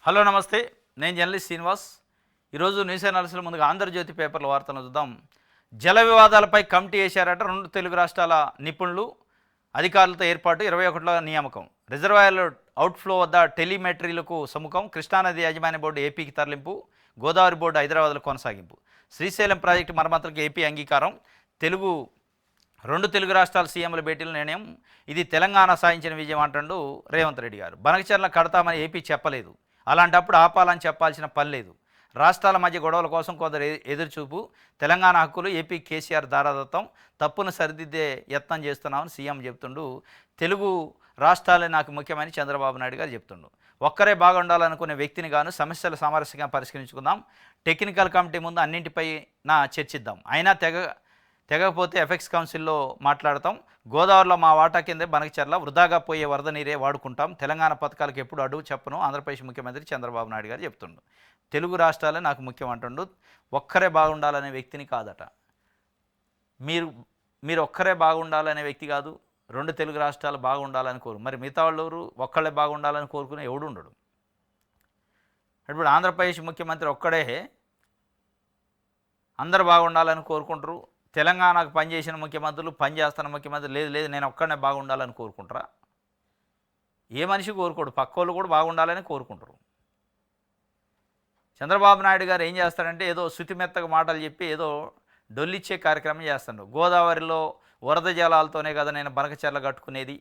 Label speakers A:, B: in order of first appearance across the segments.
A: Hello నమస్తే, నేను journalist Srinivas. ఈరోజు న్యూస్ అనాలిసిస్లో ముందుగా ఆంధ్రజ్యోతి పేపర్ల వార్తలను చూద్దాం. జల వివాదాలపై కమిటీ వేశారట. 2 తెలుగు రాష్ట్రాల నిపుణులు అధికారులతో ఏర్పాటు. 21లో నియామకం. రిజర్వాయర్ల అవుట్ఫ్లో వద్ద టెలిమెట్రీలకు సముఖం. కృష్ణానది యాజమాన్య బోర్డు ఏపీకి తరలింపు. గోదావరి బోర్డు హైదరాబాద్లో కొనసాగింపు. శ్రీశైలం ప్రాజెక్టు మరమ్మతులకు ఏపీ అంగీకారం. 2 తెలుగు రాష్ట్రాల సీఎంల భేటీల నిర్ణయం. ఇది తెలంగాణ సాధించిన విజయం అంటాడు రేవంత్ రెడ్డి గారు. బనకచర్ల కడతామని ఏపీ చెప్పలేదు. అలాంటప్పుడు ఆపాలని చెప్పాల్సిన పని లేదు. రాష్ట్రాల మధ్య గొడవల కోసం కొందరు ఎదురుచూపు. తెలంగాణ హక్కులు ఏపీ కేసీఆర్ దారాదత్తం. తప్పును సరిదిద్దే యత్నం చేస్తున్నామని సీఎం చెప్తుండు. తెలుగు రాష్ట్రాలే నాకు ముఖ్యమని చంద్రబాబు నాయుడు గారు చెప్తుండు. ఒక్కరే బాగుండాలనుకునే వ్యక్తిని గాను సమస్యలు సామరస్యంగా పరిష్కరించుకుందాం. టెక్నికల్ కమిటీ ముందు అన్నింటిపై చర్చిద్దాం. అయినా తెగకపోతే ఎఫెక్స్ కౌన్సిల్లో మాట్లాడతాం. గోదావరిలో మా వాటా కిందే బనకచర్ల. వృధాగా పోయే వరద నీరే వాడుకుంటాం. తెలంగాణ పథకాలకు ఎప్పుడు అడుగు చెప్పను ఆంధ్రప్రదేశ్ ముఖ్యమంత్రి చంద్రబాబు నాయుడు గారు చెప్తుండు. తెలుగు రాష్ట్రాలే నాకు ముఖ్యం అంటుండు. ఒక్కరే బాగుండాలనే వ్యక్తిని కాదట. మీరు ఒక్కరే బాగుండాలనే వ్యక్తి కాదు. 2 తెలుగు రాష్ట్రాలు బాగుండాలని మరి మిగతా వాళ్ళు ఒక్కళ్ళే బాగుండాలని కోరుకునే ఎవడు ఉండడు. ఇప్పుడు ఆంధ్రప్రదేశ్ ముఖ్యమంత్రి ఒక్కడే అందరు బాగుండాలని కోరుకుంటారు. తెలంగాణకు పనిచేసిన ముఖ్యమంత్రులు, పనిచేస్తున్న ముఖ్యమంత్రులు లేదు నేను ఒక్కడనే బాగుండాలని కోరుకుంటారా? ఏ మనిషి కోరుకోడు. పక్కోళ్ళు కూడా బాగుండాలని కోరుకుంటారు. చంద్రబాబు నాయుడు గారు ఏం చేస్తారంటే ఏదో శుతిమెత్తగా మాటలు చెప్పి ఏదో డొల్లిచ్చే కార్యక్రమం చేస్తాడు. గోదావరిలో వరద జలాలతోనే కదా నేను బనకచర్ల కట్టుకునేది.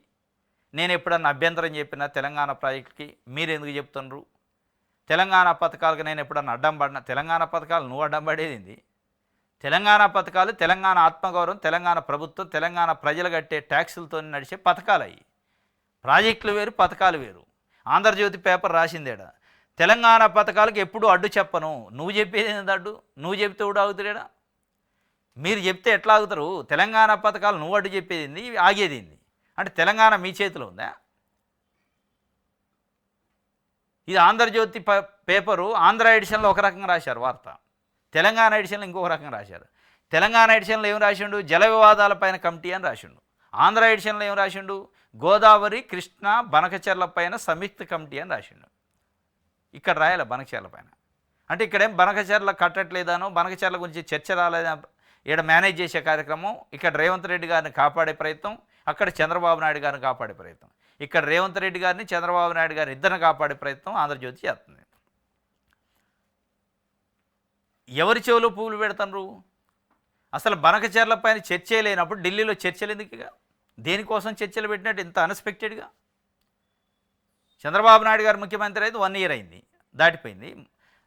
A: నేను ఎప్పుడన్నా అభ్యంతరం చెప్పినా తెలంగాణ ప్రాజెక్టుకి మీరు ఎందుకు చెప్తున్నారు? తెలంగాణ పథకాలకు నేను ఎప్పుడన్నా అడ్డం పడినా? తెలంగాణ పథకాలు నువ్వు అడ్డం పడేది. తెలంగాణ పథకాలు తెలంగాణ ఆత్మగౌరవం, తెలంగాణ ప్రభుత్వం, తెలంగాణ ప్రజలు కట్టే ట్యాక్సులతో నడిచే పథకాలు అవి. ప్రాజెక్టులు వేరు, పథకాలు వేరు. ఆంధ్రజ్యోతి పేపర్ రాసిందేడ తెలంగాణ పథకాలకు ఎప్పుడు అడ్డు చెప్పను. నువ్వు చెప్పేది ఏంది అడ్డు? నువ్వు చెప్తే కూడా ఆగుతాడా? మీరు చెప్తే ఎట్లా ఆగుతారు? తెలంగాణ పథకాలు నువ్వు అడ్డు చెప్పేది ఆగేది అంటే తెలంగాణ మీ చేతిలో ఉందా? ఇది ఆంధ్రజ్యోతి పేపరు ఆంధ్ర ఎడిషన్లో ఒక రకంగా రాశారు వార్త, తెలంగాణ ఎడిషన్లో ఇంకొక రకంగా రాశారు. తెలంగాణ ఎడిషన్లో ఏం రాసిండు? జల వివాదాలపైన కమిటీ అని రాసిండు. ఆంధ్ర ఎడిషన్లో ఏం రాసిండు? గోదావరి కృష్ణ బనకచర్ల పైన సంయుక్త కమిటీ అని రాసిండు. ఇక్కడ రాయాలి బనకచర్ల పైన. అంటే ఇక్కడేం బనకచర్ల కట్టట్లేదానో, బనకచర్ల గురించి చర్చ రాలేదా? ఇక్కడ మేనేజ్ చేసే కార్యక్రమం. ఇక్కడ రేవంత్ రెడ్డి గారిని కాపాడే ప్రయత్నం, అక్కడ చంద్రబాబు నాయుడు గారిని కాపాడే ప్రయత్నం. ఇక్కడ రేవంత్ రెడ్డి గారిని చంద్రబాబు నాయుడు గారిని ఇద్దరిని కాపాడే ప్రయత్నం ఆంధ్రజ్యోతి చేస్తుంది. ఎవరి చెవులో పువ్వులు పెడతారు? అసలు బనకచర్ల పైన చర్చే లేనప్పుడు ఢిల్లీలో చర్చలు ఎందుకుగా? దేనికోసం చర్చలు పెట్టినట్టు ఇంత అన్ఎక్స్పెక్టెడ్గా? చంద్రబాబు నాయుడు గారు ముఖ్యమంత్రి అయితే 1 year అయింది, దాటిపోయింది.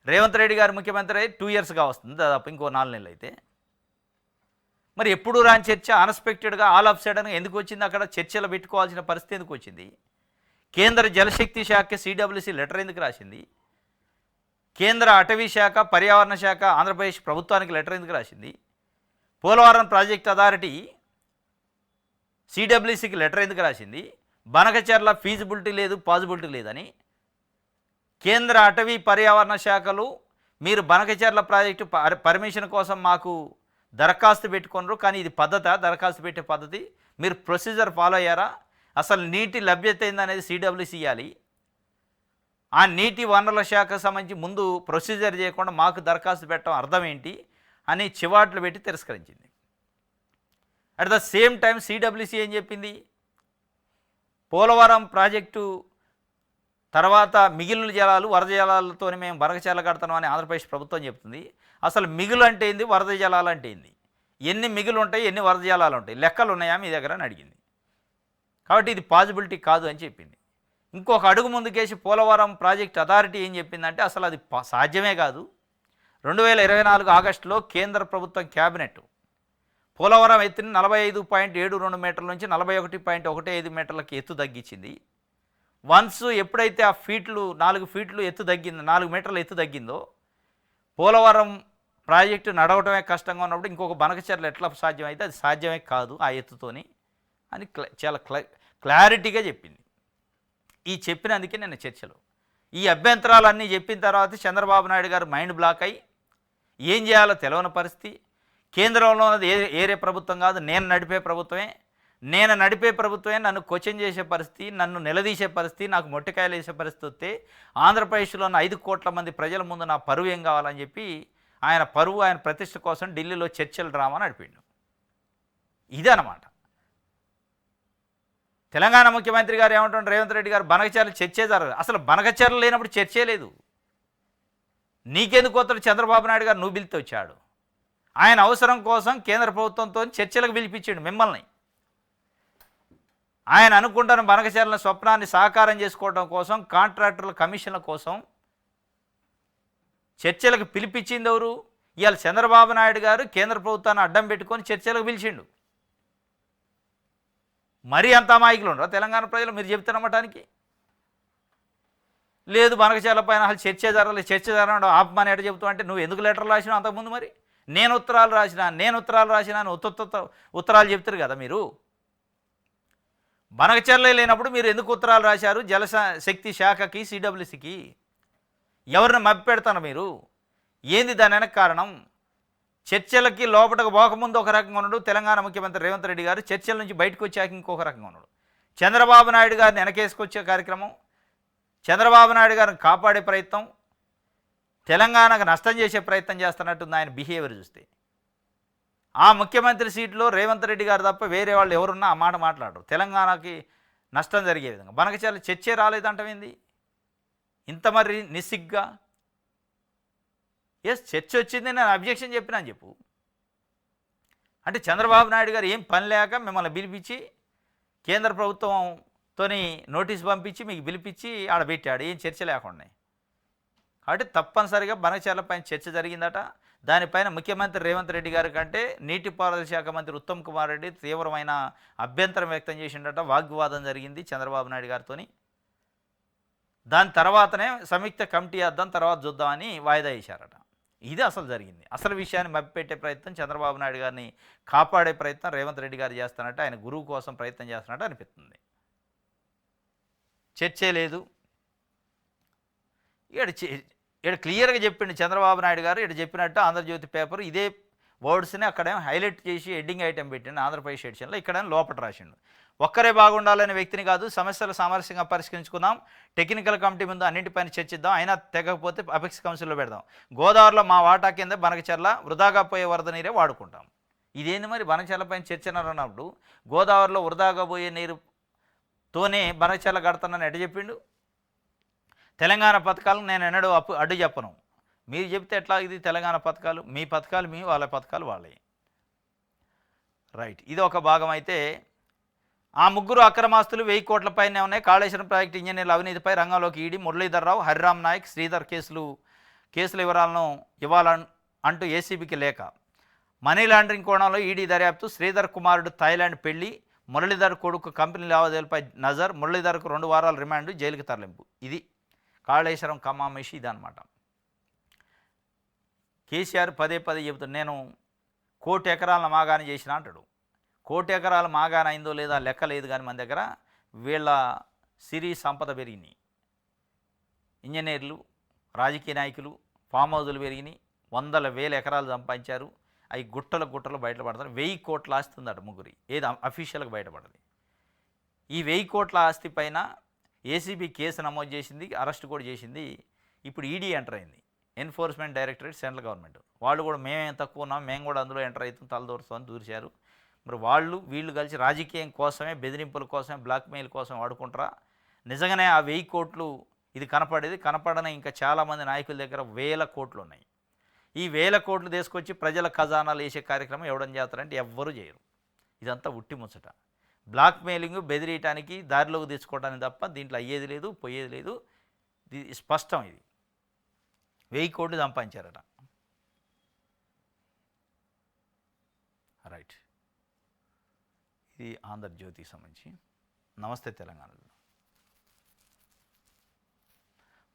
A: రేవంత్ రెడ్డి గారు ముఖ్యమంత్రి అయితే 2 yearsగా వస్తుంది, దాదాపు ఇంకో 4 నెలలు అయితే. మరి ఎప్పుడు రాని చర్చ అన్ఎక్స్పెక్టెడ్గా ఆల్ ఆఫ్ సడన్గా ఎందుకు వచ్చింది? అక్కడ చర్చలు పెట్టుకోవాల్సిన పరిస్థితి ఎందుకు వచ్చింది? కేంద్ర జలశక్తి శాఖ సిడబ్ల్యూసీ లెటర్ ఎందుకు రాసింది? కేంద్ర అటవీ శాఖ, పర్యావరణ శాఖ ఆంధ్రప్రదేశ్ ప్రభుత్వానికి లెటర్ ఎందుకు రాసింది? పోలవరం ప్రాజెక్ట్ అథారిటీ సిడబ్ల్యూసీకి లెటర్ ఎందుకు రాసింది? బనకచర్ల ఫీజిబిలిటీ లేదు, పాజిబిలిటీ లేదని. కేంద్ర అటవీ పర్యావరణ శాఖలు మీరు బనకచర్ల ప్రాజెక్టు పర్మిషన్ కోసం మాకు దరఖాస్తు పెట్టుకున్నారు, కానీ ఇది పద్ధత దరఖాస్తు పెట్టే పద్ధతి? మీరు ప్రొసీజర్ ఫాలో అయ్యారా? అసలు నీటి లభ్యత ఏందనేది సిడబ్ల్యూసీ ఇవ్వాలి. ఆ నీటి వనరుల శాఖకు సంబంధించి ముందు ప్రొసీజర్ చేయకుండా మాకు దరఖాస్తు పెట్టడం అర్థం ఏంటి అని చివాట్లు పెట్టి తిరస్కరించింది. At the same time CWC ఏం చెప్పింది? పోలవరం ప్రాజెక్టు తర్వాత మిగిలిన జలాలు, వరద జలాలతోనే మేము బనకచర్ల కడతామని ఆంధ్రప్రదేశ్ ప్రభుత్వం చెప్తుంది. అసలు మిగులు అంటే ఏంది, వరద జలాలు అంటే ఏంది, ఎన్ని మిగులు ఉంటాయి, ఎన్ని వరద జలాలు ఉంటాయి, లెక్కలు ఉన్నాయా మీ దగ్గర అని అడిగింది. కాబట్టి ఇది పాజిబిలిటీ కాదు అని చెప్పింది. ఇంకొక అడుగు ముందుకేసి పోలవరం ప్రాజెక్ట్ అథారిటీ ఏం చెప్పిందంటే అసలు అది సాధ్యమే కాదు. 2024 ఆగస్టులో కేంద్ర ప్రభుత్వం క్యాబినెట్ పోలవరం ఎత్తుని 45.72 మీటర్ల నుంచి 41.15 మీటర్లకి ఎత్తు తగ్గించింది. వన్స్ ఎప్పుడైతే ఆ 4 ఫీట్లు ఎత్తు తగ్గిందో, 4 మీటర్ల ఎత్తు తగ్గిందో, పోలవరం ప్రాజెక్టు నడవటమే కష్టంగా ఉన్నప్పుడు ఇంకొక బనకచర్ల ఎట్లా సాధ్యమైతే అది సాధ్యమే కాదు ఆ ఎత్తుతోని అని చాలా క్లారిటీగా చెప్పింది. ఈ చెప్పినందుకే నేను చర్చలు ఈ అభ్యంతరాలన్నీ చెప్పిన తర్వాత చంద్రబాబు నాయుడు గారు మైండ్ బ్లాక్ అయ్యి ఏం చేయాలో తెలియని పరిస్థితి. కేంద్రంలో ఉన్నది ఏరే ప్రభుత్వం కాదు, నేను నడిపే ప్రభుత్వమే, నేను నడిపే ప్రభుత్వమే నన్ను క్వశ్చన్ చేసే పరిస్థితి, నన్ను నిలదీసే పరిస్థితి, నాకు మొట్టికాయలు వేసే పరిస్థితి వస్తే ఆంధ్రప్రదేశ్లో ఉన్న 5 కోట్ల మంది ప్రజల ముందు నా పరువు ఏం కావాలని చెప్పి ఆయన పరువు, ఆయన ప్రతిష్ట కోసం ఢిల్లీలో చర్చల డ్రామా నడిపిండు. ఇదే అన్నమాట. తెలంగాణ ముఖ్యమంత్రి గారు ఏమంటారు, రేవంత్ రెడ్డి గారు బనకచర్ల చర్చే జరగదు. అసలు బనకచర్ల లేనప్పుడు చర్చే లేదు. నీకెందుకు వస్తాడు చంద్రబాబు నాయుడు గారు, నువ్వు పిలితే వచ్చాడు. ఆయన అవసరం కోసం కేంద్ర ప్రభుత్వంతో చర్చలకు పిలిపించాడు మిమ్మల్ని. ఆయన అనుకుంటున్న బనకచర్ల స్వప్నాన్ని సాకారం చేసుకోవడం కోసం, కాంట్రాక్టర్ల కమిషన్ల కోసం చర్చలకు పిలిపించింది ఎవరు? ఇవాళ చంద్రబాబు నాయుడు గారు కేంద్ర ప్రభుత్వాన్ని అడ్డం పెట్టుకొని చర్చలకు పిలిచిండు. మరీ అంత అమాయకులు ఉండరు తెలంగాణ ప్రజలు మీరు చెప్తున్నమటానికి. లేదు బనకచర్ల పైన అసలు చర్చ జరగలేదు, చర్చ జరగడం ఆపమని ఎట చెబుతావు అంటే నువ్వు ఎందుకు లెటర్లు రాసినావు అంతకుముందు? మరి నేను ఉత్తరాలు రాసినా అని ఉత్తరాలు చెప్తారు కదా మీరు. బనకచర్ల లేనప్పుడు మీరు ఎందుకు ఉత్తరాలు రాశారు శక్తి శాఖకి, సిడబ్ల్యూసికి? ఎవరిని మభ్యపెడతాను మీరు? ఏంది దాని వెనక కారణం? చర్చలకి లోపలికి పోకముందు ఒక రకంగా ఉన్నాడు తెలంగాణ ముఖ్యమంత్రి రేవంత్ రెడ్డి గారు, చర్చల నుంచి బయటకు వచ్చాక ఇంకొక రకంగా ఉన్నాడు. చంద్రబాబు నాయుడు గారిని వెనకేసుకొచ్చే కార్యక్రమం, చంద్రబాబు నాయుడు గారిని కాపాడే ప్రయత్నం, తెలంగాణకు నష్టం చేసే ప్రయత్నం చేస్తున్నట్టుంది ఆయన బిహేవియర్ చూస్తే. ఆ ముఖ్యమంత్రి సీట్లో రేవంత్ రెడ్డి గారు తప్ప వేరే వాళ్ళు ఎవరున్నా ఆ మాట మాట్లాడరు. తెలంగాణకి నష్టం జరిగే విధంగా బనకచర్ల చర్చే రాలేదంటమేంది ఇంత మరి నిస్సిగ్గా? చర్చ వచ్చింది, నేను అబ్జెక్షన్ చెప్పినా అని చెప్పు. అంటే చంద్రబాబు నాయుడు గారు ఏం పని లేక మిమ్మల్ని పిలిపించి కేంద్ర ప్రభుత్వంతోని నోటీస్ పంపించి మీకు పిలిపించి ఆడబెట్టాడు, ఏం చర్చ లేకుండా. కాబట్టి తప్పనిసరిగా బనకచర్ల పైన చర్చ జరిగిందట. దానిపైన ముఖ్యమంత్రి రేవంత్ రెడ్డి గారి కంటే నీటిపారుదల శాఖ మంత్రి ఉత్తమ్ కుమార్ రెడ్డి తీవ్రమైన అభ్యంతరం వ్యక్తం చేసిండట. వాగ్వివాదం జరిగింది చంద్రబాబు నాయుడు గారితో. దాని తర్వాతనే సంయుక్త కమిటీ వేద్దాం, తర్వాత చూద్దామని వాయిదా వేశారట. ఇది అసలు జరిగింది. అసలు విషయాన్ని మభ్యపెట్టే ప్రయత్నం, చంద్రబాబు నాయుడు గారిని కాపాడే ప్రయత్నం రేవంత్ రెడ్డి గారు చేస్తున్నట్టు, ఆయన గురువు కోసం ప్రయత్నం చేస్తున్నట్టు అనిపిస్తుంది. చర్చే లేదు. ఇక్కడ క్లియర్గా చెప్పిండు చంద్రబాబు నాయుడు గారు. ఇక్కడ చెప్పినట్టు ఆంధ్రజ్యోతి పేపర్ ఇదే వర్డ్స్ని అక్కడేమో హైలైట్ చేసి హెడ్డింగ్ ఐటెం పెట్టిండు ఆంధ్రప్రదేశ్ ఎడిషన్లో. ఇక్కడేమో లోపల రాసిండు, ఒక్కరే బాగుండాలనే వ్యక్తిని కాదు, సమస్యలు సామరస్యంగా పరిష్కరించుకుందాం, టెక్నికల్ కమిటీ ముందు అన్నింటిపైన చర్చిద్దాం, అయినా తెగకపోతే అపెక్స్ కౌన్సిల్లో పెడదాం, గోదావరిలో మా వాటా కింద బనకచర్ల వృధాగా పోయే వరద నీరే వాడుకుంటాం. ఇదేంది మరి బనకచర్ల పైన చర్చ అన్నప్పుడు గోదావరిలో వృధాగా పోయే నీరుతోనే బనకచర్ల కడతానని ఎట చెప్పిండు? తెలంగాణ పథకాలను నేను ఎన్నడూ అడ్డు చెప్పను. మీరు చెప్తే ఎట్లా ఇది తెలంగాణ పథకాలు? మీ పథకాలు మీ, వాళ్ళ పథకాలు వాళ్ళే. రైట్, ఇది ఒక భాగం. అయితే ఆ ముగ్గురు అక్రమాస్తులు 1000 కోట్ల పైనే ఉన్నాయి. కాళేశ్వరం ప్రాజెక్టు ఇంజనీర్ల అవినీతిపై రంగంలోకి ఈడీ, మురళీధర్రావు, హరిరామ్ నాయక్, శ్రీధర్ కేసుల వివరాలను ఇవ్వాలంటూ ఏసీబీకి లేఖ. మనీ లాండరింగ్ కోణంలో ఈడీ దర్యాప్తు, శ్రీధర్ కుమారుడు థాయిలాండ్ పెళ్లి, మురళీధర్ కొడుకు కంపెనీ లావాదేవీలపై నజర్, మురళీధర్కు 2 వారాల రిమాండ్, జైలుకి తరలింపు. ఇది కాళేశ్వరం కమామేషి ఇదన్నమాట. కేసీఆర్ పదే చెబుతాడు, నేను 1 కోటి ఎకరాలను మాగాని చేసిన అంటాడు. 1 కోటి ఎకరాలు మాగాని అయిందో లేదా లెక్క లేదు, కానీ మన దగ్గర వీళ్ళ సిరి సంపద పెరిగినాయి. ఇంజనీర్లు, రాజకీయ నాయకులు, ఫామ్ హౌజులు పెరిగినాయి, 100,000 ఎకరాలు సంపాదించారు. అవి గుట్టలు బయటపడతారు. 1000 కోట్ల ఆస్తి ఉందట ముగ్గురి, ఏది అఫీషియల్గా బయటపడదు. ఈ 1000 కోట్ల ఆస్తి పైన ఏసీబీ కేసు నమోదు చేసింది, అరెస్ట్ కూడా చేసింది. ఇప్పుడు ఈడీ ఎంటర్ అయింది, ఎన్ఫోర్స్మెంట్ డైరెక్టరేట్, సెంట్రల్ గవర్నమెంట్. వాళ్ళు కూడా మేమేం తక్కువ ఉన్నాం, మేము కూడా అందులో ఎంటర్ అవుతాం, తలదూరుస్తామని దూర్చారు. మరి వీళ్ళు కలిసి రాజకీయం కోసమే, బెదిరింపుల కోసమే, బ్లాక్మెయిల్ కోసం వాడుకుంటారా? నిజంగానే ఆ 1000 కోట్లు ఇది కనపడని ఇంకా చాలామంది నాయకుల దగ్గర 1000 కోట్లు ఉన్నాయి. ఈ 1000 కోట్లు తీసుకొచ్చి ప్రజల ఖజానాలు వేసే కార్యక్రమం ఎవడం చేస్తారంటే ఎవ్వరూ చేయరు. ఇదంతా ఉట్టి ముచ్చట. బ్లాక్మెయిలింగ్, బెదిరియటానికి, దారిలోకి తెచ్చుకోవడానికి తప్ప దీంట్లో అయ్యేది లేదు, పోయేది లేదు. ఇది స్పష్టం. ఇది 1000 కోట్లు సంపాదించారట. రైట్, ఇది ఆంధ్రజ్యోతికి సంబంధించి. నమస్తే తెలంగాణలో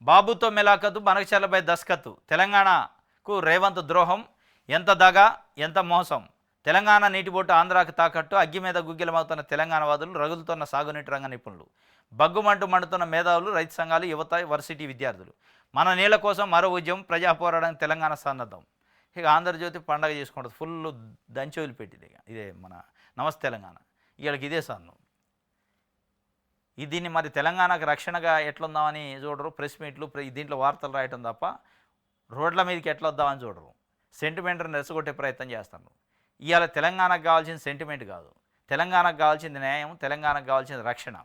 A: బాబుతో మెలాకతు, బనకచర్లపై దస్కత్తు, తెలంగాణకు రేవంత్ ద్రోహం, ఎంత దగ, ఎంత మోసం, తెలంగాణ నీటిబొట్టు ఆంధ్రాకు తాకట్టు, అగ్గి మీద గుగ్గిలమవుతున్న తెలంగాణ వాదులు, రగులుతున్న సాగునీటి రంగ నిపుణులు, బగ్గుమంటూ మండుతున్న మేధావులు, రైతు సంఘాలు, యువత, వర్సిటీ విద్యార్థులు, మన నీళ్ల కోసం మరో ఉద్యమం, ప్రజా పోరాటానికి తెలంగాణ సన్నద్ధం. ఇక ఆంధ్రజ్యోతి పండగ చేసుకుంటుంది, ఫుల్ దంచి వదిలిపెట్టింది. ఇదే మన నమస్తే తెలంగాణ. వీళ్ళకి ఇదే సన్ను. దీన్ని మరి తెలంగాణకు రక్షణగా ఎట్లుందామని చూడరు, ప్రెస్ మీట్లు దీంట్లో వార్తలు రాయటం తప్ప రోడ్ల మీదకి ఎట్లా వద్దామని చూడరు. సెంటిమెంట్ని రెచ్చగొట్టే ప్రయత్నం చేస్తారు. ఇవాళ తెలంగాణకు కావాల్సిన సెంటిమెంట్ కాదు, తెలంగాణకు కావాల్సింది న్యాయం, తెలంగాణకు కావాల్సింది రక్షణ.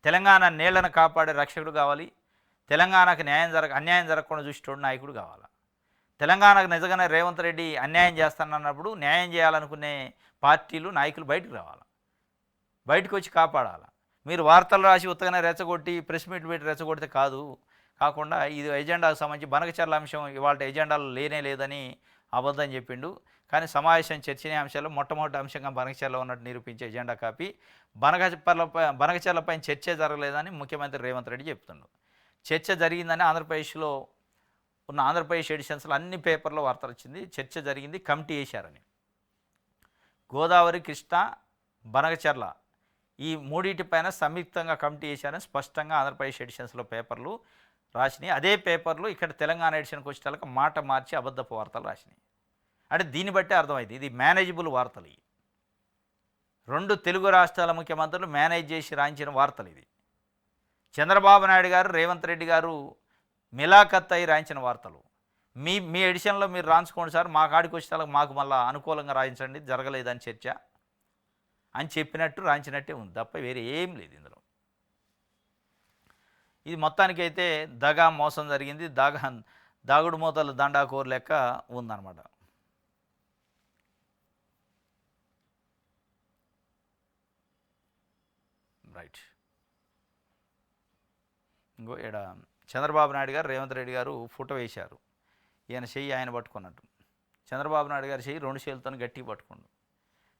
A: తెలంగాణ నీళ్లను కాపాడే రక్షకుడు కావాలి, తెలంగాణకు అన్యాయం జరగకుండా చూసేటోడు నాయకుడు కావాలి. తెలంగాణకు నిజంగానే రేవంత్ రెడ్డి అన్యాయం చేస్తానన్నప్పుడు న్యాయం చేయాలనుకునే పార్టీలు నాయకులు బయటకు రావాలి, బయటకు వచ్చి కాపాడాలి. మీరు వార్తలు రాసి ఉత్తగానే రెచ్చగొట్టి ప్రెస్ మీట్ పెట్టి రెచ్చగొడితే కాకుండా ఇది ఎజెండాకు సంబంధించి బనకచర్ల అంశం ఇవాళ ఎజెండాలో లేనే లేదని అబద్ధం చెప్పిండు. కానీ సమావేశం చర్చనీయాంశాలు మొట్టమొదటి అంశంగా బనకచర్ల ఉన్నట్టు నిరూపించే ఎజెండా కాపీ బనకచర్లపై చర్చ జరగలేదని ముఖ్యమంత్రి రేవంత్ రెడ్డి చెప్తుండు. చర్చ జరిగిందని ఆంధ్రప్రదేశ్లో ఉన్న ఆంధ్రప్రదేశ్ ఎడిషన్స్లో అన్ని పేపర్లో వార్తలు వచ్చింది. చర్చ జరిగింది, కమిటీ వేశారని. గోదావరి, కృష్ణా, బనకచర్ల ఈ మూడింటిపైన సంయుక్తంగా కమిటీ వేశారని స్పష్టంగా ఆంధ్రప్రదేశ్ ఎడిషన్స్లో పేపర్లు రాసినాయి. అదే పేపర్లు ఇక్కడ తెలంగాణ ఎడిషన్కి వచ్చేటాలకు మాట మార్చి అబద్ధపు వార్తలు రాసినాయి. అంటే దీన్ని బట్టే అర్థమైంది ఇది మేనేజబుల్ వార్తలు. రెండు తెలుగు రాష్ట్రాల ముఖ్యమంత్రులు మేనేజ్ చేసి రాయించిన వార్తలు. ఇది చంద్రబాబు నాయుడు గారు, రేవంత్ రెడ్డి గారు మిలాఖత్ అయి రాయించిన వార్తలు. మీ ఎడిషన్లో మీరు రాయించుకోండి సార్, మా కాడికి వచ్చేటాలకు మాకు మళ్ళీ అనుకూలంగా రాయించండి, జరగలేదని చర్చ అని చెప్పినట్టు రాయించినట్టే ఉంది తప్ప వేరే ఏం లేదు ఇందులో. ఇది మొత్తానికైతే దగా మోసం జరిగింది, దాగుడు మూతలు దండాకోరు లెక్క ఉందన్నమాట. రైట్. ఇంకో ఈడ చంద్రబాబు నాయుడు గారు, రేవంత్ రెడ్డి గారు ఫోటో వేశారు. ఈయన చెయ్యి ఆయన పట్టుకున్నట్టు, చంద్రబాబు నాయుడు గారి చెయ్యి రెండు చేతులతో గట్టిగా పట్టుకోండు.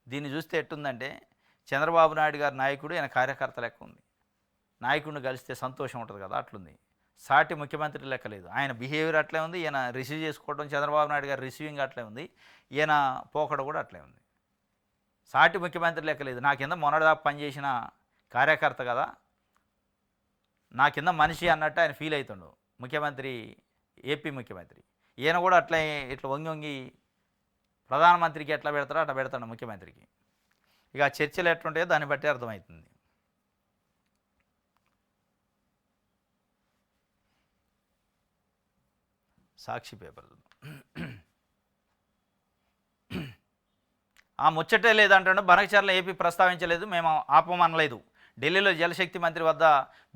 A: దీన్ని చూస్తే ఎట్టుందంటే చంద్రబాబు నాయుడు గారి నాయకుడు ఈయన కార్యకర్త లెక్క ఉంది. నాయకుడిని కలిస్తే సంతోషం ఉంటుంది కదా, అట్లుంది. సాటి ముఖ్యమంత్రి లెక్క లేదు. ఆయన బిహేవియర్ అట్లే ఉంది, ఈయన రిసీవ్ చేసుకోవడం చంద్రబాబు నాయుడు గారు రిసీవింగ్ అట్లే ఉంది, ఈయన పోకడ కూడా అట్లే ఉంది. సాటి ముఖ్యమంత్రి లెక్క లేదు. నా కింద మొన్నటిదాకా పనిచేసిన కార్యకర్త కదా, నా కింద మనిషి అన్నట్టు ఆయన ఫీల్ అవుతుండు ముఖ్యమంత్రి, ఏపీ ముఖ్యమంత్రి. ఈయన కూడా అట్లా ఇట్లా వంగి ప్రధానమంత్రికి ఎట్లా పెడతారో అట్లా పెడతాడు ముఖ్యమంత్రికి. ఇక ఆ చర్చలు ఎట్లుంటాయో దాన్ని బట్టి అర్థమవుతుంది. సాక్షి పేపర్లు ఆ ముచ్చటే లేదంటాడు. బనకచర్ల ఏపీ ప్రస్తావించలేదు, మేము ఆపమనలేదు. ఢిల్లీలో జలశక్తి మంత్రి వద్ద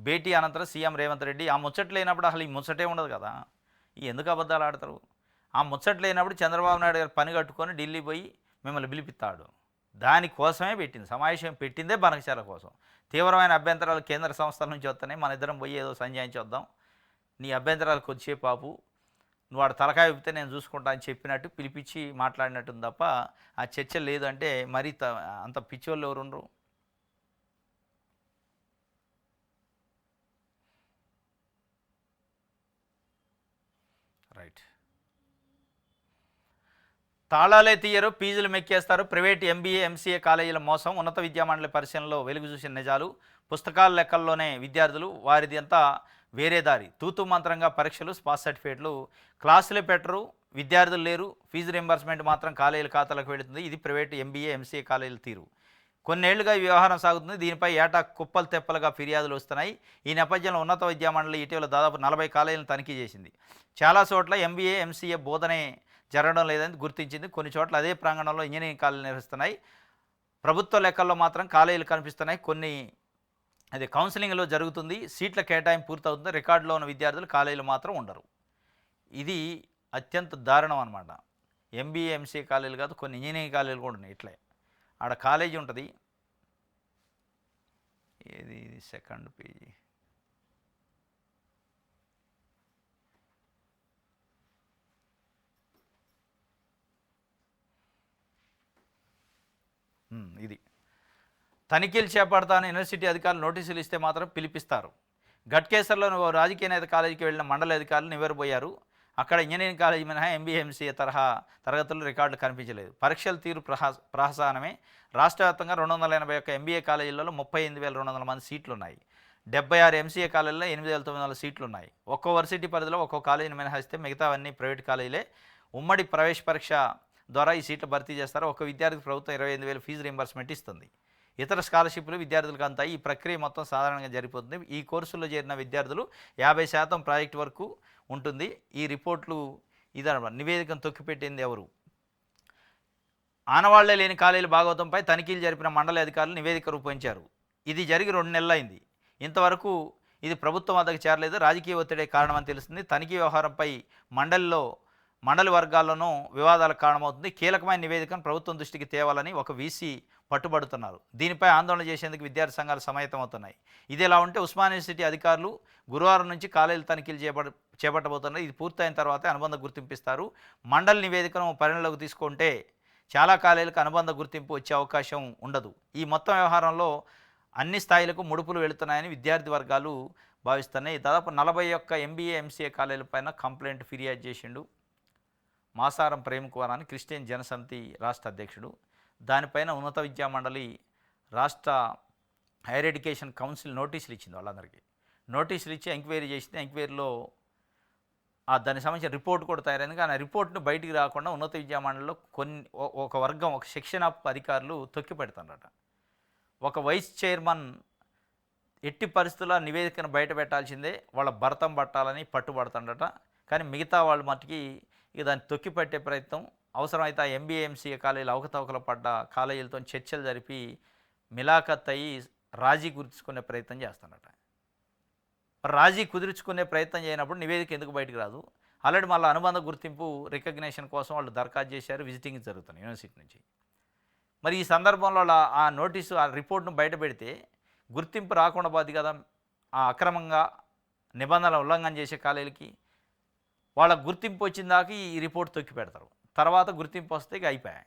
A: భేటీ అనంతరం సీఎం రేవంత్ రెడ్డి ఆ ముచ్చట లేనప్పుడు అసలు ఈ ముచ్చటే ఉండదు కదా, ఎందుకు అబద్ధాలు ఆడతారు? ఆ ముచ్చట లేనప్పుడు చంద్రబాబు నాయుడు గారు పని కట్టుకొని ఢిల్లీ పోయి మిమ్మల్ని పిలిపిస్తాడు. దానికోసమే పెట్టింది సమావేశం, పెట్టిందే బనకచర్ల కోసం. తీవ్రమైన అభ్యంతరాలు కేంద్ర సంస్థల నుంచి వస్తున్నాయి, మన ఇద్దరం పోయి ఏదో సంజాయించి వద్దాం, నీ అభ్యంతరాలు కొద్దిసే పాపు, నువ్వు వాడు తలకాయ విప్పితే నేను చూసుకుంటా అని చెప్పినట్టు పిలిపించి మాట్లాడినట్టుంది తప్ప ఆ చర్చ లేదు. అంటే మరీ అంత పిచ్చోళ్ళు ఎవరు ఉండరు. రైట్. తాళాలే తీయరు, ఫీజులు మెక్కేస్తారు, ప్రైవేట్ ఎంబీఏ ఎంసీఏ కాలేజీల మోసం, ఉన్నత విద్యామండలి పరిశీలనలో వెలుగు చూసిన నిజాలు, పుస్తకాల లెక్కల్లోనే విద్యార్థులు, వారిది అంతా వేరే దారి, తూతు మంత్రంగా పరీక్షలు, పాస్ సర్టిఫికేట్లు, క్లాసులే పెట్టరు, విద్యార్థులు లేరు, ఫీజు రింబర్స్మెంట్ మాత్రం కాలేజీల ఖాతాలకు వెళుతుంది. ఇది ప్రైవేట్ ఎంబీఏ ఎంసీఏ కాలేజీల తీరు. కొన్నేళ్లుగా ఈ వ్యవహారం సాగుతుంది. దీనిపై ఏటా కుప్పలు తెప్పలుగా ఫిర్యాదులు వస్తున్నాయి. ఈ నేపథ్యంలో ఉన్నత విద్యామండలి ఇటీవల దాదాపు 40 కాలేజీలను తనిఖీ చేసింది. చాలా చోట్ల ఎంబీఏ ఎంసీఏ బోధనే జరగడం లేదని గుర్తించింది. కొన్ని చోట్ల అదే ప్రాంగణంలో ఇంజనీరింగ్ కాలేజీలు నిర్వహిస్తున్నాయి. ప్రభుత్వ లెక్కల్లో మాత్రం కాలేజీలు కనిపిస్తున్నాయి. కొన్ని అది కౌన్సిలింగ్లో జరుగుతుంది, సీట్ల కేటాయింపు పూర్తవుతుంది, రికార్డులో ఉన్న విద్యార్థులు కాలేజీలు మాత్రం ఉండరు. ఇది అత్యంత దారుణం అన్నమాట. ఎంబీఏ ఎంసీఏ కాలేజీలు కాదు, కొన్ని ఇంజనీరింగ్ కాలేజీలు కూడా ఉన్నాయి. ఇట్లే ఆడ కాలేజీ ఉంటుంది, ఏది సెకండ్ పేజీ, ఇది తనిఖీలు చేపడతాను యూనివర్సిటీ అధికారులు నోటీసులు ఇస్తే మాత్రం పిలిపిస్తారు. గట్కేసర్లో రాజకీయ నేత కాలేజీకి వెళ్ళిన మండల అధికారులు నివ్వెరపోయారు. అక్కడ ఇంజనీరింగ్ కాలేజీ మినహా ఎంబీఏ ఎంసీఏ తరహా తరగతులు రికార్డులు కనిపించలేదు. పరీక్షల తీరు ప్రహసనమే. రాష్ట్ర వ్యాప్తంగా 281 ఎంబీఏ కాలేజీలలో 38,200 మంది సీట్లు ఉన్నాయి. 76 ఎంసీఏ కాలేజీలో 8,900 సీట్లు ఉన్నాయి. ఒక్కో వర్సిటీ పరిధిలో ఒక్కో కాలేజీని మినహాయిస్తే మిగతావన్నీ ప్రైవేట్ కాలేజీలే. ఉమ్మడి ప్రవేశ పరీక్ష ద్వారా ఈ సీట్లు భర్తీ చేస్తారు. ఒక విద్యార్థికి ప్రభుత్వం 25,000 ఫీజు రీంబర్స్మెంట్ ఇస్తుంది. ఇతర స్కాలర్షిప్లు విద్యార్థులకు అంతాయి. ఈ ప్రక్రియ మొత్తం సాధారణంగా జరిగిపోతుంది. ఈ కోర్సుల్లో చేరిన విద్యార్థులు 50% ప్రాజెక్ట్ వరకు ఉంటుంది. ఈ రిపోర్ట్లు ఇదనమాట. నివేదికను తొక్కిపెట్టింది ఎవరు? ఆనవాళ్లే లేని కాలేజీల భాగవతంపై తనిఖీలు జరిపిన మండలి అధికారులు నివేదిక రూపొందించారు. ఇది జరిగి 2 నెలలైంది. ఇంతవరకు ఇది ప్రభుత్వం వద్దకు చేరలేదు. రాజకీయ ఒత్తిడే కారణమని తెలుస్తుంది. తనిఖీ వ్యవహారంపై మండలి వర్గాల్లోనూ వివాదాలకు కారణమవుతుంది. కీలకమైన నివేదికను ప్రభుత్వం దృష్టికి తేవాలని ఒక వీసీ పట్టుబడుతున్నారు. దీనిపై ఆందోళన చేసేందుకు విద్యార్థి సంఘాలు సమాయత్తమవుతున్నాయి. ఇది ఇలా ఉంటే ఉస్మానియా యూనివర్సిటీ అధికారులు గురువారం నుంచి కాలేజీల తనిఖీలు చేపట్టబోతున్నారు. ఇది పూర్తయిన తర్వాతే అనుబంధ గుర్తింపిస్తారు. మండలి నివేదికను పరిగణలోకి తీసుకుంటే చాలా కాలేజీలకు అనుబంధ గుర్తింపు వచ్చే అవకాశం ఉండదు. ఈ మొత్తం వ్యవహారంలో అన్ని స్థాయిలకు ముడుపులు వెళుతున్నాయని విద్యార్థి వర్గాలు భావిస్తున్నాయి. దాదాపు 41 MBA MCA కాలేజీలపైన కంప్లైంట్ ఫిర్యాదు చేసిండు మాసారం ప్రేమకుమార్ అని క్రిస్టియన్ జనసమితి రాష్ట్ర అధ్యక్షుడు. దానిపైన ఉన్నత విద్యా మండలి రాష్ట్ర హైయర్ ఎడ్యుకేషన్ కౌన్సిల్ నోటీసులు ఇచ్చింది. వాళ్ళందరికీ నోటీసులు ఇచ్చి ఎంక్వైరీ చేసింది. ఎంక్వైరీలో దానికి సంబంధించిన రిపోర్ట్ కూడా తయారైంది. కానీ ఆ రిపోర్ట్ను బయటికి రాకుండా ఉన్నత విద్యా మండలిలో ఒక వర్గం, ఒక సెక్షన్ ఆఫ్ అధికారులు తొక్కి పెడతారట. ఒక వైస్ చైర్మన్ ఎట్టి పరిస్థితుల్లో నివేదికను బయట పెట్టాల్సిందే, వాళ్ళ భరతం పట్టాలని పట్టుబడుతుండట. కానీ మిగతా వాళ్ళు మట్టుకి ఇక దాన్ని తొక్కిపట్టే ప్రయత్నం, అవసరమైతే ఆ MBA MCA కాలేజీలు అవకతవకలు పడ్డ కాలేజీలతో చర్చలు జరిపి మిలాఖత్ అయ్యి రాజీ కుదుర్చుకునే ప్రయత్నం చేస్తాడట. రాజీ కుదుర్చుకునే ప్రయత్నం చేయనప్పుడు నివేదిక ఎందుకు బయటకు రాదు? ఆల్రెడీ మళ్ళీ అనుబంధ గుర్తింపు రికగ్నేషన్ కోసం వాళ్ళు దరఖాస్తు చేశారు. విజిటింగ్ జరుగుతుంది యూనివర్సిటీ నుంచి. మరి ఈ సందర్భంలో ఆ నోటీసు, ఆ రిపోర్ట్ను బయట పెడితే గుర్తింపు రాకుండా పోద్ది కదా. ఆ అక్రమంగా నిబంధనల ఉల్లంఘన చేసే కాలేజీలకి వాళ్ళ గుర్తింపు వచ్చిన దాకా ఈ రిపోర్ట్ తొక్కి పెడతారు. తర్వాత గుర్తింపు వస్తే ఇక అయిపోయాయి.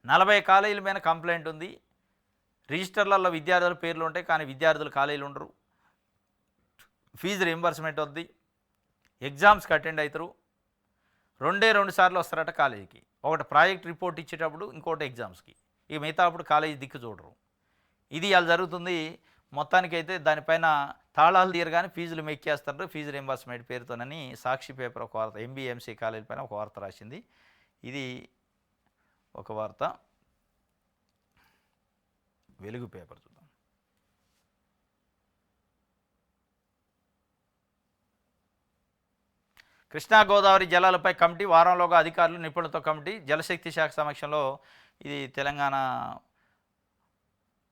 A: 40 కాలేజీల మీద కంప్లైంట్ ఉంది. రిజిస్టర్లలో విద్యార్థుల పేర్లు ఉంటాయి, కానీ విద్యార్థులు కాలేజీలు ఉండరు. ఫీజు రీంబర్స్మెంట్ వద్ది, ఎగ్జామ్స్కి అటెండ్ అవుతారు. 2 సార్లు వస్తారట కాలేజీకి. ఒకటి ప్రాజెక్ట్ రిపోర్ట్ ఇచ్చేటప్పుడు, ఇంకోటి ఎగ్జామ్స్కి. ఇక మిగతా అప్పుడు కాలేజీ దిక్కు చూడరు. ఇది అలా జరుగుతుంది. మొత్తానికైతే దానిపైన తాళాలు తీయగానే ఫీజులు మెక్కేస్తారు ఫీజు రీంబర్స్మెంట్ పేరుతోనని సాక్షి పేపర్ ఒక వార్త, MBA MCA కాలేజీ పైన ఒక వార్త రాసింది. ఇది ఒక వార్త. వెలుగు పేపర్ చూద్దాం. కృష్ణా గోదావరి జలాలపై కమిటీ వారంలోగా అధికారులు నిపుణులతో కమిటీ. జలశక్తి శాఖ సమక్షంలో ఇది తెలంగాణ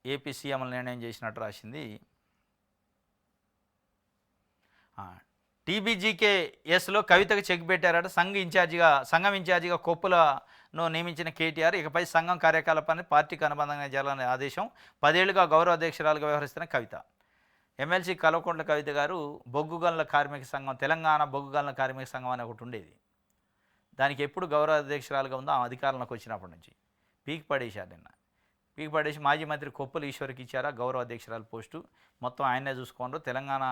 A: ఏపీ సీఎంలు నిర్ణయం చేసినట్టు రాసింది. TBGKSలో కవితకు చెక్ పెట్టారట. సంఘం ఇన్ఛార్జిగా కొప్పులను నియమించిన KTR ఇకపై సంఘం కార్యకలాపాన్ని పార్టీకి అనుబంధంగా జరగాలని ఆదేశం. 10 ఏళ్లుగా గౌరవ అధ్యక్షురాలుగా వ్యవహరిస్తున్న కవిత. ఎమ్మెల్సీ కల్వకుంట్ల కవిత గారు బొగ్గుగనుల కార్మిక సంఘం, తెలంగాణ బొగ్గుగనుల కార్మిక సంఘం అని ఒకటి ఉండేది. దానికి ఎప్పుడు గౌరవ అధ్యక్షురాలుగా ఉందో ఆ అధికారంలోకి వచ్చినప్పటి నుంచి పీకి పడేశారు. పీకి పడేసి మాజీ మంత్రి కొప్పుల ఈశ్వర్కి ఇచ్చారా గౌరవ అధ్యక్షురాలు పోస్టు. మొత్తం ఆయనే చూసుకోండి. తెలంగాణ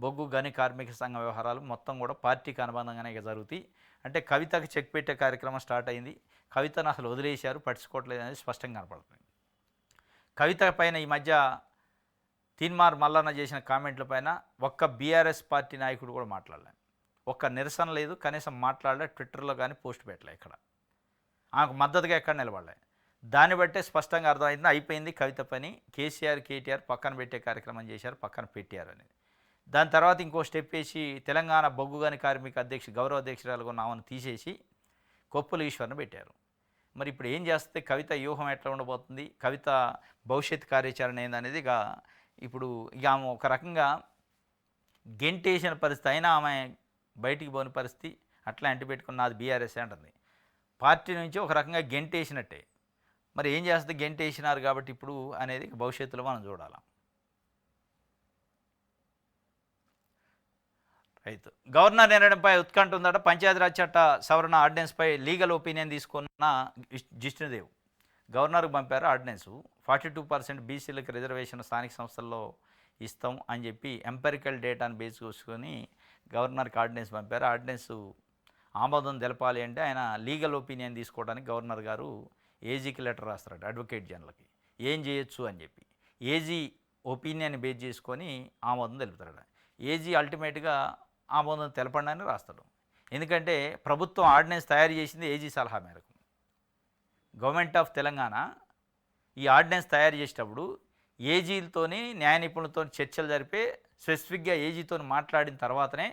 A: బొగ్గు గని కార్మిక సంఘ వ్యవహారాలు మొత్తం కూడా పార్టీకి అనుబంధంగానే జరుగుతాయి. అంటే కవితకు చెక్ పెట్టే కార్యక్రమం స్టార్ట్ అయింది. కవితను అసలు వదిలేశారు, పట్టించుకోవట్లేదు అనేది స్పష్టంగా కనపడుతుంది. కవిత పైన ఈ మధ్య తీన్మార్ మల్లన్న చేసిన కామెంట్ల పైన ఒక్క BRS పార్టీ నాయకుడు కూడా మాట్లాడలేదు. ఒక్క నిరసన లేదు, కనీసం మాట్లాడలే. ట్విట్టర్లో కానీ పోస్ట్ పెట్టలే. ఇక్కడ ఆమెకు మద్దతుగా ఎక్కడ నిలబడలే. దాన్ని బట్టే స్పష్టంగా అర్థమైంది, అయిపోయింది కవిత పని. KCR KTR పక్కన పెట్టే కార్యక్రమం చేశారు, పక్కన పెట్టారు అనేది. దాని తర్వాత ఇంకో స్టెప్ వేసి తెలంగాణ బొగ్గుగని కార్మిక గౌరవ అధ్యక్షురాలుగా ఉన్న ఆమెను తీసేసి కొప్పుల ఈశ్వర్ని పెట్టారు. మరి ఇప్పుడు ఏం చేస్తే కవిత వ్యూహం ఎట్లా ఉండబోతుంది, కవిత భవిష్యత్ కార్యాచరణ ఏందనేది ఇప్పుడు ఆమె ఒక రకంగా గెంటేసిన పరిస్థితి. అయినా ఆమె బయటికి పోని పరిస్థితి. అట్లా అంటిపెట్టుకున్న అది BRS అంటుంది. పార్టీ నుంచి ఒక రకంగా గెంటేసినట్టే. మరి ఏం చేస్తే గెంటేసినారు కాబట్టి ఇప్పుడు అనేది భవిష్యత్తులో మనం చూడాలి. రైతు గవర్నర్ నిర్ణయంపై ఉత్కంఠ ఉందట. పంచాయతీరాజ్ చట్ట సవరణ ఆర్డినెన్స్పై లీగల్ ఒపీనియన్ తీసుకున్న జిష్ణుదేవ్ గవర్నర్కి పంపారు ఆర్డినెన్సు. 42% బీసీలకు రిజర్వేషన్ స్థానిక సంస్థల్లో ఇస్తాం అని చెప్పి ఎంపెరికల్ డేటాను బేస్ చేసుకొని గవర్నర్కి ఆర్డినెన్స్ పంపారు. ఆర్డినెన్స్ ఆమోదం తెలపాలి అంటే ఆయన లీగల్ ఒపీనియన్ తీసుకోవడానికి గవర్నర్ గారు ఏజీకి లెటర్ రాస్తారట, అడ్వకేట్ జనరల్కి. ఏం చేయొచ్చు అని చెప్పి ఏజీ ఒపీనియన్ బేస్ చేసుకొని ఆమోదం తెలుపుతారట. ఏజీ అల్టిమేట్గా ఆమోదం తెలపండి అని రాస్తాడు. ఎందుకంటే ప్రభుత్వం ఆర్డినెన్స్ తయారు చేసింది ఏజీ సలహా మేరకు. గవర్నమెంట్ ఆఫ్ తెలంగాణ ఈ ఆర్డినెన్స్ తయారు చేసేటప్పుడు ఏజీలతోని న్యాయ నిపుణులతో చర్చలు జరిపే స్పెసిఫిక్గా ఏజీతో మాట్లాడిన తర్వాతనే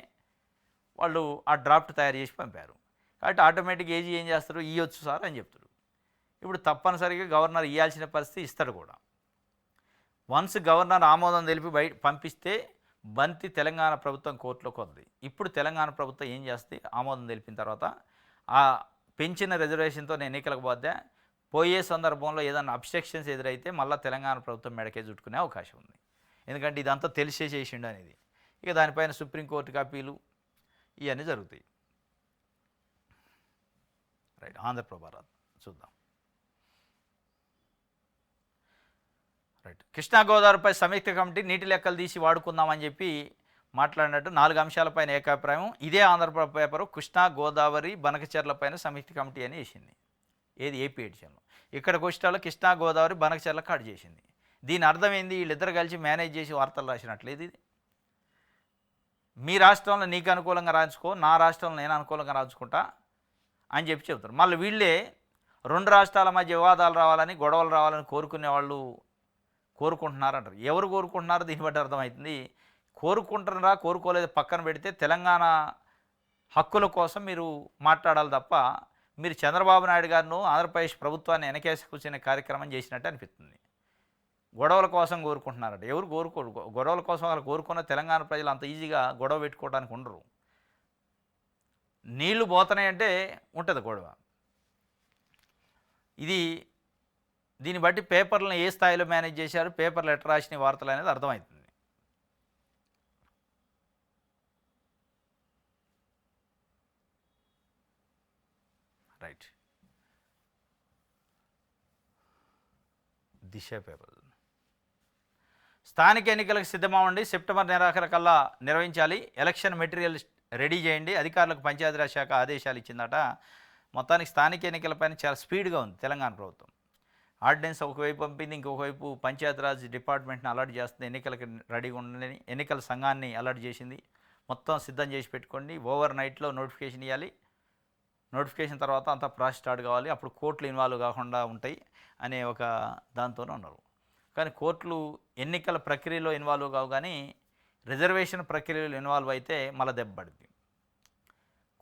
A: వాళ్ళు ఆ డ్రాఫ్ట్ తయారు చేసి పంపారు. కాబట్టి ఆటోమేటిక్గా ఏజీ ఏం చేస్తారు, ఇవ్వచ్చు సార్ అని చెప్తాడు. ఇప్పుడు తప్పనిసరిగా గవర్నర్ ఇవ్వాల్సిన పరిస్థితి ఇస్తాడు కూడా. వన్స్ గవర్నర్ ఆమోదం తెలిపి పంపిస్తే బంతి తెలంగాణ ప్రభుత్వం కోర్టులోకి వస్తుంది. ఇప్పుడు తెలంగాణ ప్రభుత్వం ఏం చేస్తే ఆమోదం తెలిపిన తర్వాత ఆ పెంచిన రిజర్వేషన్తో ఎన్నికలకు పోయే సందర్భంలో ఏదైనా అబ్స్ట్రక్షన్స్ ఎదురైతే మళ్ళీ తెలంగాణ ప్రభుత్వం మెడకే చుట్టుకునే అవకాశం ఉంది. ఎందుకంటే ఇదంతా తెలిసే చేసిండు అనేది. ఇక దానిపైన సుప్రీంకోర్టుకి అప్పీలు ఇవన్నీ జరుగుతాయి. రైట్, ఆంధ్రప్రభ చూద్దాం. రైట్, కృష్ణా గోదావరిపై సంయుక్త కమిటీ నీటి లెక్కలు తీసి వాడుకుందామని చెప్పి మాట్లాడినట్టు 4 అంశాలపైన ఏకాభిప్రాయం. ఇదే ఆంధ్రప్రభ పేపరు కృష్ణా గోదావరి బనకచెర్లపైన సంయుక్త కమిటీ అని వేసింది. ఏది ఏపీ ఎడిషన్లో. ఇక్కడికి వచ్చేటప్పుడు కృష్ణా గోదావరి బనకచెర్ల కట్ చేసింది. దీని అర్థం ఏంది, వీళ్ళిద్దరు కలిసి మేనేజ్ చేసి వార్తలు రాసినట్లేదు. ఇది మీ రాష్ట్రంలో నీకు అనుకూలంగా రాయించుకో, నా రాష్ట్రంలో నేను అనుకూలంగా రాయించుకుంటా అని చెప్పి చెబుతారు. మళ్ళీ వీళ్ళే 2 రాష్ట్రాల మధ్య వివాదాలు రావాలని, గొడవలు రావాలని కోరుకునే వాళ్ళు కోరుకుంటున్నారంటారు. ఎవరు కోరుకుంటున్నారో దీన్ని బట్టి అర్థమవుతుంది. కోరుకుంటున్నారా కోరుకోలేదు పక్కన పెడితే తెలంగాణ హక్కుల కోసం మీరు మాట్లాడాలి తప్ప మీరు చంద్రబాబు నాయుడు గారిను ఆంధ్రప్రదేశ్ ప్రభుత్వాన్ని వెనకేసి కూర్చునే కార్యక్రమం చేసినట్టు అనిపిస్తుంది. గొడవల కోసం కోరుకుంటున్నారట. ఎవరు కోరుకోరు. గొడవల కోసం వాళ్ళు కోరుకున్న తెలంగాణ ప్రజలు అంత ఈజీగా గొడవ పెట్టుకోవడానికి ఉండరు. నీళ్లు పోతున్నాయంటే ఉంటుంది గొడవ. దీన్ని బట్టి పేపర్లను ఏ స్థాయిలో మేనేజ్ చేశారు, పేపర్లు ఎట్లా రాసిన వార్తలు అనేది అర్థమవుతుంది. రైట్, దిశ పేపర్. స్థానిక ఎన్నికలకు సిద్ధమవ్వండి, సెప్టెంబర్ నెలాఖరు కల్లా నిర్వహించాలి, ఎలక్షన్ మెటీరియల్ రెడీ చేయండి, అధికారులకు పంచాయతీరాజ్ శాఖ ఆదేశాలు ఇచ్చిందట. మొత్తానికి స్థానిక ఎన్నికలపైన చాలా స్పీడ్గా ఉంది తెలంగాణ ప్రభుత్వం. ఆర్డినెన్స్ ఒకవైపు పంపింది, ఇంకొకవైపు పంచాయతీరాజ్ డిపార్ట్మెంట్ని అలర్ట్ చేస్తుంది, ఎన్నికలకు రెడీగా ఉండని ఎన్నికల సంఘాన్ని అలర్ట్ చేసింది. మొత్తం సిద్ధం చేసి పెట్టుకోండి, ఓవర్ నైట్లో నోటిఫికేషన్ ఇవ్వాలి, నోటిఫికేషన్ తర్వాత అంతా ప్రాసెస్ స్టార్ట్ కావాలి, అప్పుడు కోర్టులు ఇన్వాల్వ్ కాకుండా ఉంటాయి అనే ఒక దాంతోనే ఉన్నారు. కానీ కోర్టులు ఎన్నికల ప్రక్రియలో ఇన్వాల్వ్ కావు, కానీ రిజర్వేషన్ ప్రక్రియలో ఇన్వాల్వ్ అయితే మళ్ళీ దెబ్బపడుతుంది.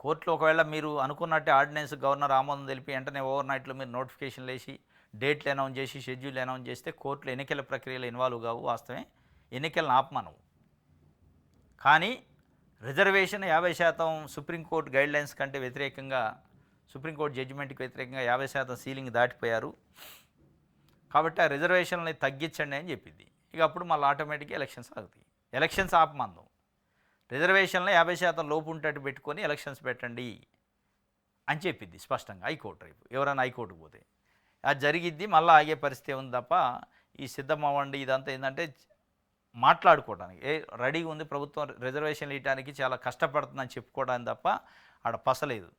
A: కోర్టులో ఒకవేళ మీరు అనుకున్నట్టే ఆర్డినెన్స్ గవర్నర్ ఆమోదం తెలిపి వెంటనే ఓవర్ నైట్లో మీరు నోటిఫికేషన్లు వేసి డేట్లు అనౌన్స్ చేసి షెడ్యూల్ అనౌన్స్ చేస్తే కోర్టులు ఎన్నికల ప్రక్రియలో ఇన్వాల్వ్ కావు. వాస్తవమే, ఎన్నికలను ఆపమనవు. కానీ రిజర్వేషన్ 50% సుప్రీంకోర్టు గైడ్లైన్స్ కంటే వ్యతిరేకంగా, సుప్రీంకోర్టు జడ్జిమెంట్కి వ్యతిరేకంగా 50% సీలింగ్ దాటిపోయారు. కాబట్టి ఆ రిజర్వేషన్ని తగ్గించండి అని చెప్పింది. ఇక అప్పుడు మళ్ళీ ఆటోమేటిక్గా ఎలక్షన్స్ ఆగుతాయి. ఎలక్షన్స్ ఆపమందం, రిజర్వేషన్లో 50% లోపు ఉంటట్టు పెట్టుకొని ఎలక్షన్స్ పెట్టండి అని చెప్పింది స్పష్టంగా హైకోర్టు రేపు. ఎవరైనా హైకోర్టుకు పోతే అది జరిగిద్ది, మళ్ళీ ఆగే పరిస్థితి ఉంది తప్ప ఈ సిద్ధం అవ్వండి ఇదంతా ఏంటంటే మాట్లాడుకోవడానికి రెడీగా ఉంది ప్రభుత్వం, రిజర్వేషన్లు ఇవ్వడానికి చాలా కష్టపడుతుందని చెప్పుకోవడానికి తప్ప ఆడ పసలేదు.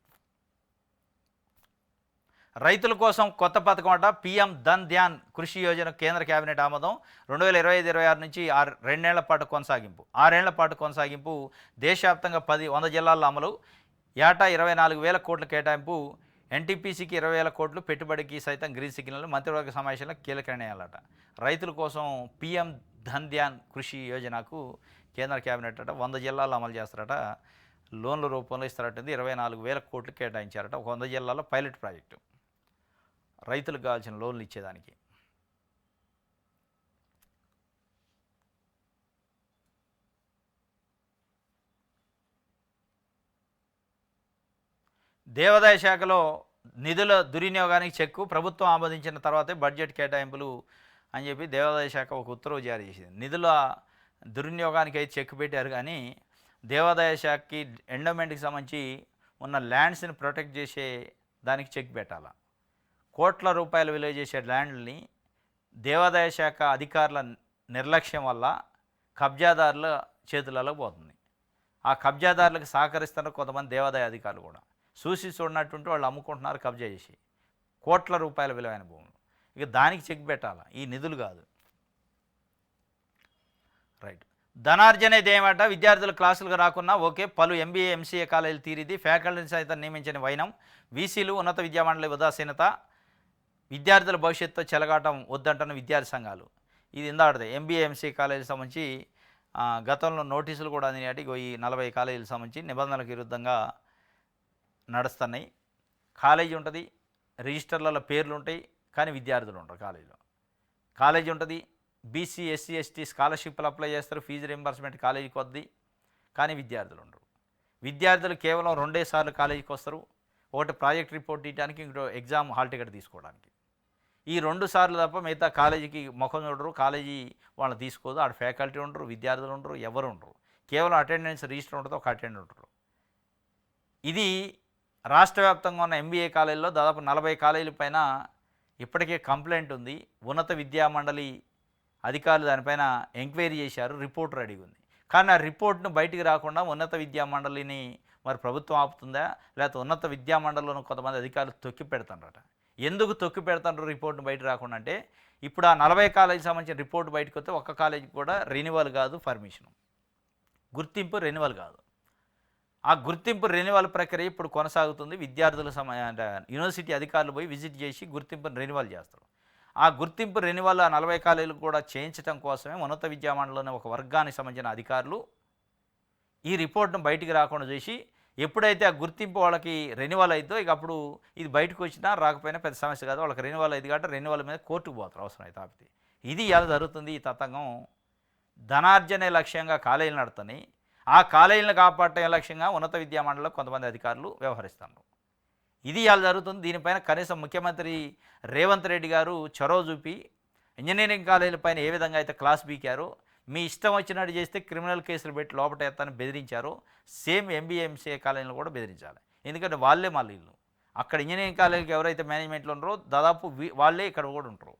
A: రైతుల కోసం కొత్త పథకం అట, పీఎం ధన్ ధ్యాన్ కృషి యోజన కేంద్ర కేబినెట్ ఆమోదం. 2025-26 నుంచి 2 ఏళ్ల పాటు కొనసాగింపు, 6 ఏళ్ల పాటు కొనసాగింపు. దేశవ్యాప్తంగా 100 జిల్లాల్లో అమలు. ఏటా 24,000 కోట్ల కేటాయింపు. ఎన్టీపీసీకి 20,000 కోట్లు, పెట్టుబడికి సైతం గ్రీన్ సిగ్నల్. మంత్రివర్గ సమావేశంలో కీలక నిర్ణయాలట. రైతుల కోసం పీఎం ధన్ ధ్యాన్ కృషి యోజనకు కేంద్ర కేబినెట్ అట 100 జిల్లాల్లో అమలు చేస్తారట. లోన్ల రూపంలో ఇస్తారటంది. 24,000 కోట్లు కేటాయించారట. 100 జిల్లాల్లో పైలట్ ప్రాజెక్టు రైతులకు కావాల్సిన లోన్లు ఇచ్చేదానికి. దేవాదాయ శాఖలో నిధుల దుర్వినియోగానికి చెక్కు, ప్రభుత్వం ఆమోదించిన తర్వాతే బడ్జెట్ కేటాయింపులు అని చెప్పి దేవాదాయ శాఖ ఒక ఉత్తర్వు జారీ చేసింది. నిధుల దుర్వినియోగానికి అయితే చెక్ పెట్టారు, కానీ దేవాదాయ శాఖకి ఎండోమెంట్కి సంబంధించి ఉన్న ల్యాండ్స్ని ప్రొటెక్ట్ చేసే దానికి చెక్ పెట్టాలి. కోట్ల రూపాయలు విలువ చేసే ల్యాండ్ని దేవాదాయ శాఖ అధికారుల నిర్లక్ష్యం వల్ల కబ్జాదారుల చేతులలో పోతుంది. ఆ కబ్జాదారులకు సహకరిస్తున్న కొంతమంది దేవాదాయ అధికారులు కూడా చూసి చూడనట్టుంటే వాళ్ళు అమ్ముకుంటున్నారు కబ్జా చేసి కోట్ల రూపాయల విలువైన భూములు. ఇక దానికి చెక్ పెట్టాలా, ఈ నిధులు కాదు. రైట్, ధనార్జనే ధ్యేయమట. విద్యార్థులు క్లాసులకు రాకున్నా ఓకే, పలు ఎంబీఏ ఎంసీఏ కాలేజీలు తీరిది, ఫ్యాకల్టీని సైతం నియమించని వైనం, వీసీలు ఉన్నత విద్యామండలి ఉదాసీనత. విద్యార్థుల భవిష్యత్తుతో చెలగాటం వద్దంటున్న విద్యార్థి సంఘాలు. ఇది ఇందాకటిదే ఎంబీఏ, ఎంసీఏ కాలేజీకి సంబంధించి గతంలో నోటీసులు కూడా అందినాయి. ఈ 40 కాలేజీలకు సంబంధించి నిబంధనలకు విరుద్ధంగా నడుస్తున్నాయి. కాలేజీ ఉంటుంది, రిజిస్టర్లలో పేర్లు ఉంటాయి, కానీ విద్యార్థులు ఉంటారు కాలేజీలో. కాలేజీ ఉంటుంది, బీసీ, ఎస్సీ, ఎస్టీ స్కాలర్షిప్లు అప్లై చేస్తారు, ఫీజు రింబర్స్మెంట్ కాలేజీకి వద్ది, కానీ విద్యార్థులు ఉండరు. విద్యార్థులు కేవలం 2 సార్లు కాలేజీకి వస్తారు. ఒకటి ప్రాజెక్ట్ రిపోర్ట్ ఇవ్వడానికి, ఇంకో ఎగ్జామ్ హాల్ టికెట్ తీసుకోవడానికి. ఈ 2 సార్లు తప్ప మిగతా కాలేజీకి ముఖం చూడరు, కాలేజీ వాళ్ళని తీసుకోదు. ఆడ ఫ్యాకల్టీ ఉండరు, విద్యార్థులు ఉండరు, ఎవరు ఉండరు. కేవలం అటెండెన్స్ రిజిస్టర్ ఉంటుంది, ఒక అటెండెంట్ ఉంటారు. ఇది రాష్ట్ర వ్యాప్తంగా ఉన్న ఎంబీఏ కాలేజీలో దాదాపు 40 కాలేజీల పైన ఇప్పటికే కంప్లైంట్ ఉంది. ఉన్నత విద్యా మండలి అధికారులు దానిపైన ఎంక్వైరీ చేశారు, రిపోర్ట్ రెడీగా ఉంది. కానీ ఆ రిపోర్ట్ను బయటికి రాకుండా ఉన్నత విద్యా మండలిని మరి ప్రభుత్వం ఆపుతుందా, లేకపోతే ఉన్నత విద్యా మండలిలోని కొంతమంది అధికారులు తొక్కి పెడతారట. ఎందుకు తొక్కి పెడతారు రిపోర్ట్ను బయట రాకుండా అంటే, ఇప్పుడు ఆ 40 కాలేజీకి సంబంధించిన రిపోర్ట్ బయటకు వస్తే ఒక్క కాలేజీకి కూడా రెన్యువల్ కాదు, పర్మిషన్ గుర్తింపు రెన్యువల్ కాదు. ఆ గుర్తింపు రెన్యువల్ ప్రక్రియ ఇప్పుడు కొనసాగుతుంది. విద్యార్థుల అంటే యూనివర్సిటీ అధికారులు పోయి విజిట్ చేసి గుర్తింపును రెన్యువల్ చేస్తారు. ఆ గుర్తింపు రెన్యువల్ ఆ 40 కాలేజీలు కూడా చేయించడం కోసమే ఉన్నత విద్యా మండలిలోని ఒక వర్గానికి సంబంధించిన అధికారులు ఈ రిపోర్ట్ను బయటికి రాకుండా చేసి, ఎప్పుడైతే ఆ గుర్తింపు వాళ్ళకి రెన్యువల్ అవుతుందో ఇక అప్పుడు ఇది బయటకు వచ్చినా రాకపోయినా పెద్ద సమస్య కాదు. వాళ్ళకి రెన్యువల్ అయింది కాబట్టి రెన్యువల్ మీద కోర్టుకు పోతారు అవసరం అయితే ఆపితే. ఇది ఎలా జరుగుతుంది. ఈ తతంగం ధనార్జనే లక్ష్యంగా కాలేజీలు నడుతున్నాయి. ఆ కాలేజీలను కాపాడటం లక్ష్యంగా ఉన్నత విద్యా మండలిలో కొంతమంది అధికారులు వ్యవహరిస్తున్నారు. ఇది ఎలా జరుగుతుంది. దీనిపైన కనీసం ముఖ్యమంత్రి రేవంత్ రెడ్డి గారు చొరవ చూపి ఇంజనీరింగ్ కాలేజీలపైన ఏ విధంగా అయితే క్లాస్ బీకారో, మీ ఇష్టం వచ్చినట్టు చేస్తే క్రిమినల్ కేసులు పెట్టి లోపల ఎత్తాలని బెదిరించారో, సేమ్ ఎంబీఏ, ఎంసీఏ కాలేజీలు కూడా బెదిరించాలి. ఎందుకంటే వాళ్ళే మళ్ళీ ఇల్లు అక్కడ ఇంజనీరింగ్ కాలేజీకి ఎవరైతే మేనేజ్మెంట్లో ఉన్నారో దాదాపు వాళ్ళే ఇక్కడ కూడా ఉంటారు,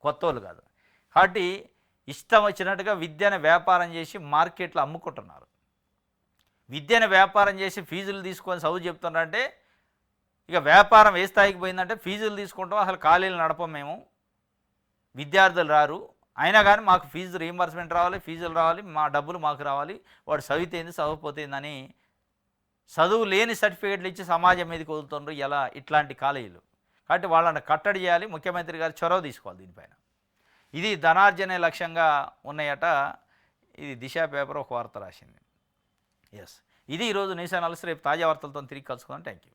A: కొత్త వాళ్ళు కాదు. కాబట్టి ఇష్టం వచ్చినట్టుగా విద్యను వ్యాపారం చేసి మార్కెట్లో అమ్ముకుంటున్నారు. విద్యను వ్యాపారం చేసి ఫీజులు తీసుకొని చదువు చెప్తున్నారంటే ఇక వ్యాపారం ఏ స్థాయికి పోయిందంటే, ఫీజులు తీసుకుంటాం, అసలు కాలేజీలు నడపం మేము, విద్యార్థులు రారు, అయినా కానీ మాకు ఫీజు రీయింబర్స్మెంట్ రావాలి, ఫీజులు రావాలి, మా డబ్బులు మాకు రావాలి, వాడు చదివితేంది చదవకపోతేందని చదువు లేని సర్టిఫికేట్లు ఇచ్చి సమాజం మీదకి వదులుతుండ్రు ఎలా ఇట్లాంటి కాలేజీలు. కాబట్టి వాళ్ళని కట్టడి చేయాలి, ముఖ్యమంత్రి గారు చొరవ తీసుకోవాలి దీనిపైన. ఇది ధనార్జనే లక్ష్యంగా ఉన్నాయట. ఇది దిశ పేపర్ ఒక వార్త రాసింది. ఎస్, ఇది ఈరోజు న్యూస్ అనాలిసిస్. రేపు తాజా వార్తలతో తిరిగి కలుసుకుందాం. Thank you.